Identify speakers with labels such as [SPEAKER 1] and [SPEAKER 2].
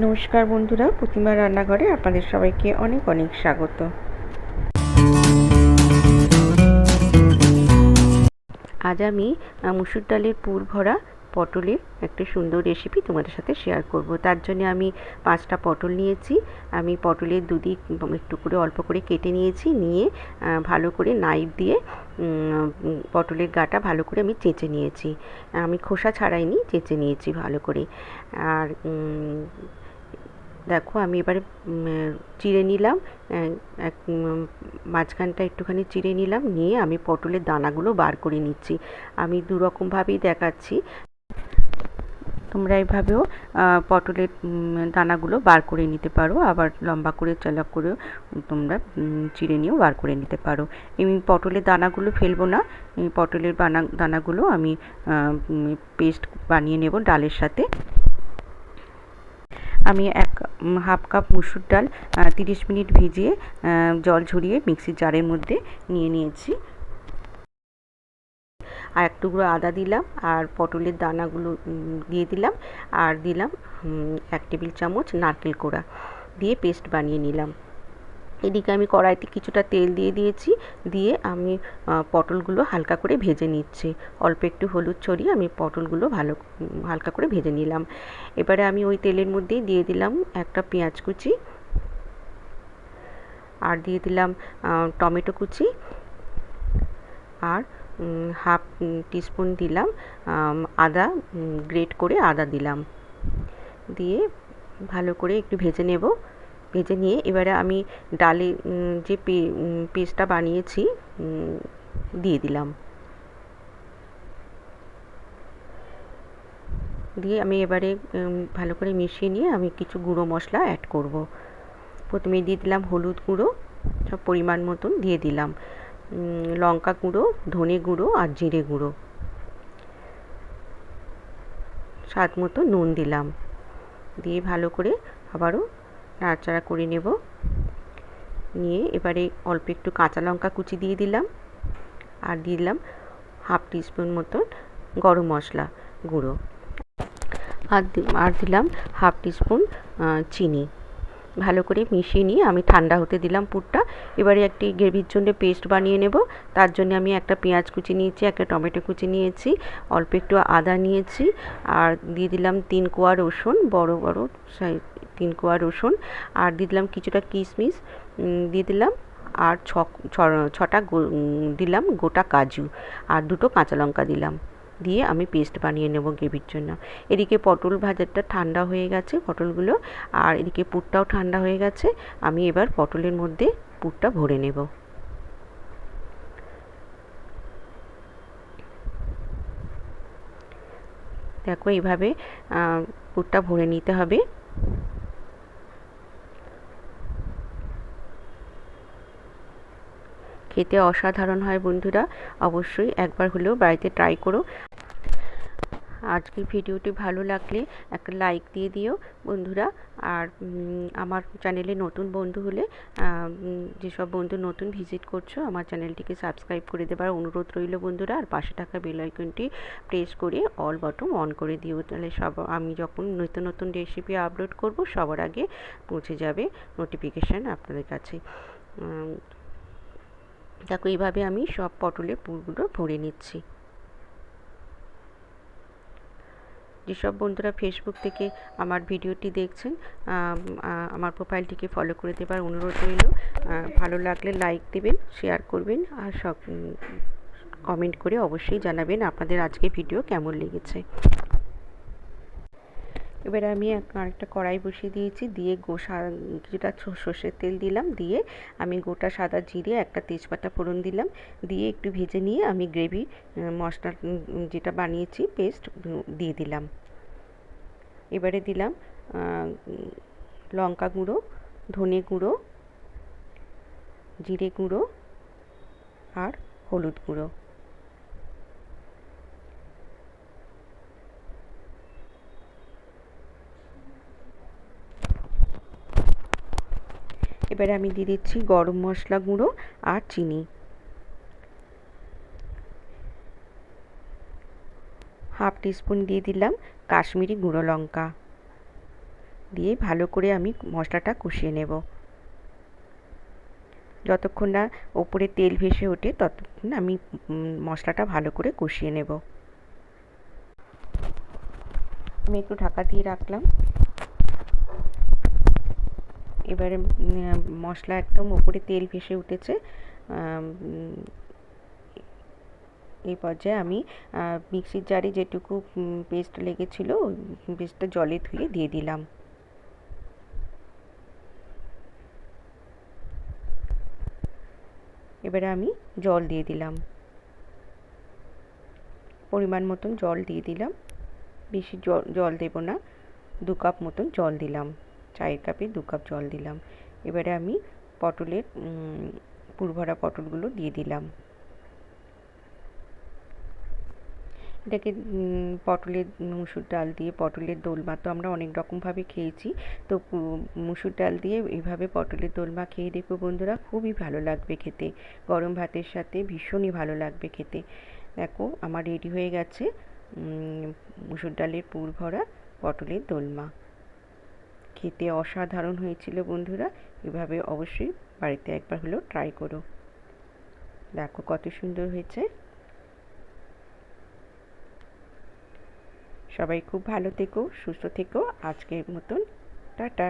[SPEAKER 1] নমস্কার বন্ধুরা, প্রতিমা রান্নাঘরে আপনাদের সবাইকে অনেক অনেক স্বাগত। আজ আমি মুসুর ডালের পুর ভরা পটলের একটা সুন্দর রেসিপি তোমাদের সাথে শেয়ার করব। তার জন্য আমি 5টা পটল নিয়েছি। আমি পটলের দুদিক একটু করে অল্প করে কেটে নিয়েছি, নিয়ে ভালো করে নাইফ দিয়ে পটলের গাটা ভালো করে আমি চেঁচে নিয়েছি। আমি খোসা ছাড়াইনি, চেঁচে নিয়েছি ভালো করে। আর দেখো আমি এবারে চিড়ে নিলাম, এক মাঝখানটা একটুখানি চিড়ে নিলাম, নিয়ে আমি পটলের দানাগুলো বার করে নিচ্ছি। আমি দুরকমভাবেই দেখাচ্ছি, তোমরা এইভাবেও পটলের দানাগুলো বার করে নিতে পারো, আবার লম্বা করে চালাক করেও তোমরা চিড়ে নিয়েও বার করে নিতে পারো। আমি পটলের দানাগুলো ফেলবো না, এই পটলের দানাগুলো আমি পেস্ট বানিয়ে নেব ডালের সাথে। আমি হাফ কাপ মুসুর ডাল 30 মিনিট ভিজিয়ে জল ঝরিয়ে মিক্সির জারের মধ্যে নিয়ে নিয়েছি। আর এক টুকরো আদা দিলাম, আর পটলের দানাগুলো দিয়ে দিলাম, আর দিলাম 1 টেবিল চামচ নারকেল কোড়া, দিয়ে পেস্ট বানিয়ে নিলাম। এদিকে আমি কড়াইতে কিছুটা তেল দিয়ে দিয়েছি, দিয়ে আমি পটলগুলো হালকা করে ভেজে নিচ্ছি। অল্প একটু হলুদ ছড়িয়ে আমি পটলগুলো হালকা করে ভেজে নিলাম। এবারে আমি ওই তেলের মধ্যেই দিয়ে দিলাম একটা পেঁয়াজ কুচি, আর দিয়ে দিলাম টমেটো কুচি, আর হাফ টিস্পুন দিলাম আদা, গ্রেট করে আদা দিলাম, দিয়ে ভালো করে একটু ভেজে নেব। ভেজে নিয়ে এবারে আমি ডালে যে পেস্টটা বানিয়েছি দিয়ে দিলাম, দিয়ে আমি এবারে ভালো করে মিশিয়ে নিয়ে আমি কিছু গুঁড়ো মশলা অ্যাড করব। প্রথমে দিয়ে দিলাম হলুদ গুঁড়ো, সব পরিমাণ মতন দিয়ে দিলাম, লঙ্কা গুঁড়ো, ধনে গুঁড়ো আর জিরে গুঁড়ো, স্বাদ মতো নুন দিলাম, দিয়ে ভালো করে আবারও নাড়াচাড়া করে নেব। নিয়ে এবারে অল্প একটু কাঁচা লঙ্কা কুচি দিয়ে দিলাম, আর দিয়ে দিলাম হাফ টিস্পুন মতন গরম মশলা গুঁড়ো, আর দিলাম হাফ টিস্পুন চিনি। ভালো করে মিশিয়ে নিয়ে আমি ঠান্ডা হতে দিলাম পুরটা। এবারে একটি গ্রেভির জন্য পেস্ট বানিয়ে নেব। তার জন্য আমি একটা পেঁয়াজ কুচি নিয়েছি, একটা টমেটো কুচি নিয়েছি, অল্প একটু আদা নিয়েছি, আর দিয়ে দিলাম 3 কোয়া রসুন, বড় বড় 3 কোয়া রসুন, আর দিয়ে দিলাম কিছুটা কিশমিশ দিয়ে দিলাম, আর ছটা দিলাম গোটা কাজু, আর 2টো কাঁচা লঙ্কা দিলাম, দিয়ে আমি পেস্ট বানিয়ে নেব গ্রেভির জন্য। এদিকে পটল ভাজাটা ঠান্ডা হয়ে গেছে পটলগুলো, আর এদিকে পুরটাও ঠান্ডা হয়ে গেছে। আমি এবার পটলের মধ্যে পুরটা ভরে নেব। দেখো এইভাবে পুরটা ভরে নিতে হবে। খেতে অসাধারণ হয় বন্ধুরা, অবশ্যই একবার হলেও বাড়িতে ট্রাই করো। আজকের ভিডিওটি ভালো লাগলে একটা লাইক দিয়ে দিও বন্ধুরা। আর আমার চ্যানেলে নতুন বন্ধু হলে, যেসব বন্ধু নতুন ভিজিট করছো, আমার চ্যানেলটিকে সাবস্ক্রাইব করে দেবার অনুরোধ রইল বন্ধুরা। আর পাশে থাকা বেল আইকনটি প্রেস করে অল বাটন অন করে দিও, তাহলে আমি যখন নতুন নতুন রেসিপি আপলোড করব সবার আগে পৌঁছে যাবে নোটিফিকেশান আপনাদের কাছে। দেখো এইভাবে আমি সব পটলের পুরগুলো ভরে নিচ্ছি। যেসব বন্ধুরা ফেসবুক থেকে আমার ভিডিওটি দেখছেন, আমার প্রোফাইলটিকে ফলো করে দেবার অনুরোধ রইল। ভালো লাগলে লাইক দেবেন, শেয়ার করবেন, আর সব কমেন্ট করে অবশ্যই জানাবেন আপনাদের আজকে ভিডিও কেমন লেগেছে। এবারে আমি আরেকটা কড়াই বসিয়ে দিয়েছি, দিয়ে কিছুটা সর্ষের তেল দিলাম, দিয়ে আমি গোটা সাদা জিরে, একটা তেজপাতা ফোড়ন দিলাম, দিয়ে একটু ভেজে নিয়ে আমি গ্রেভি মশলা যেটা বানিয়েছি পেস্ট দিয়ে দিলাম। এবারে দিলাম লঙ্কা গুঁড়ো, ধনে গুঁড়ো, জিরে গুঁড়ো, আর হলুদ গুঁড়ো। এবারে আমি দিয়ে দিচ্ছি গরম মশলা গুঁড়ো আর চিনি। হাফ টিস্পুন দিয়ে দিলাম কাশ্মীরি গুঁড়ো লঙ্কা, দিয়ে ভালো করে আমি মশলাটা কষিয়ে নেব। যতক্ষণ না ওপরে তেল ভেসে ওঠে ততক্ষণ আমি মশলাটা ভালো করে কষিয়ে নেব। আমি একটু ঢাকা দিয়ে রাখলাম। এবারে মশলা একদম ওপরে তেল ভেসে উঠেছে। এই পর্যায়ে আমি মিক্সির জারে যেটুকু পেস্ট লেগেছিল পেস্টটা জলে ধুয়ে দিয়ে দিলাম। এবারে আমি জল দিয়ে দিলাম, পরিমাণ মতন জল দিয়ে দিলাম। বেশি জল দেব না, 2 কাপ মতন জল দিলাম, চায়ের কাপে 2 কাপ জল দিলাম। এবারে আমি পটলের পুরভরা পটলগুলো দিয়ে দিলাম। এটাকে পটলের মুসুর ডাল দিয়ে পটলের দোলমা তো আমরা অনেক রকমভাবে খেয়েছি, তো মুসুর ডাল দিয়ে এইভাবে পটলের দোলমা খেয়ে দেখো বন্ধুরা, খুবই ভালো লাগবে খেতে। গরম ভাতের সাথে ভীষণই ভালো লাগবে খেতে। দেখো আমার রেডি হয়ে গেছে মুসুর ডালের পুর ভরা পটলের দোলমা। খেতে অসাধারণ হয়েছিল বন্ধুরা। এভাবে অবশ্যই বাড়িতে একবার হলেও ট্রাই করো। দেখো কত সুন্দর হয়েছে। সবাই খুব ভালো থেকো, সুস্থ থেকো। আজকের মতন টাটা।